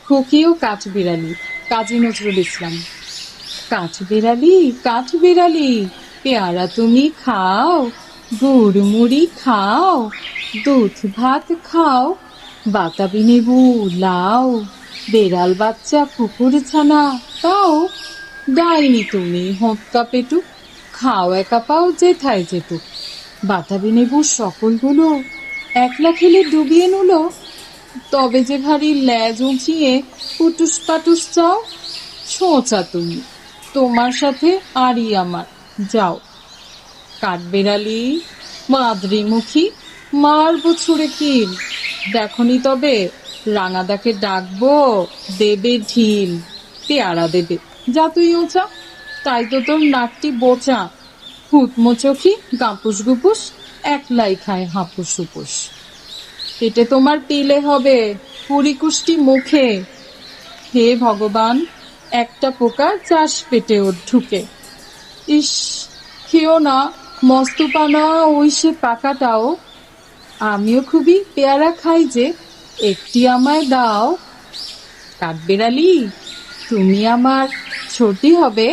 খুকি ও কাঠবিড়ালি, কাজী নজরুল ইসলাম। কাঠবিড়ালি, কাঠবিড়ালি, পেয়ারা তুমি খাও, গুড় মুড়ি খাও, দুধ ভাত খাও, বাতাবি লেবু লাও, বেড়াল বাচ্চা কুকুর ছানা তাও, ডাইনি তুমি হোঁতকা পেটুক, খাও একা পাও যেথায় যেতুক, বাতাবি লেবুর সকলগুলো একলা খেলে ডুবিয়ে নুলো, তবে যে ভারী ল্যাজ উঁচিয়ে পুটুস পাটুস চাও, সোঁচা তুমি, তোমার সাথে আরই আমার, যাও। কাঠবেড়ালি, মাদ্রিমুখী, মারবো ছুঁড়ে কিল, দেখনি তবে রাঙাদাকে ডাকবো, দেবে ঢিল, পেয়ারা দেবে, যা তুই ওচা, তাই তো তোর নাকটি বোচা, হুতমো চোখি গাপুস গুপুস, একলাই খায় হাপুস হুপুস, পেটে তোমার পিলে হবে, পুরিকুষ্টি মুখে, হে ভগবান, একটা পোকা চাষ পেটে ওর ঢুকে, ইস, খেও না, মস্তুপানা ওই সে পাকাটাও, আমিও খুবই পেয়ারা খাই যে, একটি আমায় দাও। কাঠবেড়ালি, তুমি আমার ছোটি হবে,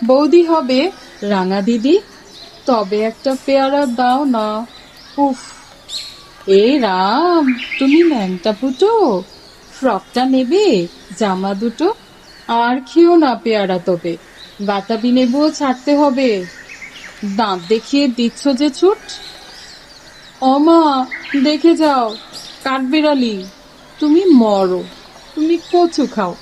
বৌদি হবে, রাঙা দিদি, তবে একটা পেয়ারা দাও না। উফ, এ রাম, তুমি ন্যাংটা পুটো, ফ্রকটা নেবে, জামা দুটো, আর খেও না পেয়ারা তবে, বাতাবি লেবুও ছাড়তে হবে, দাঁত দেখিয়ে দিচ্ছ যে ছুট। অমা, দেখে যাও, কাঠবিড়ালি, তুমি মরো, তুমি কচু খাও।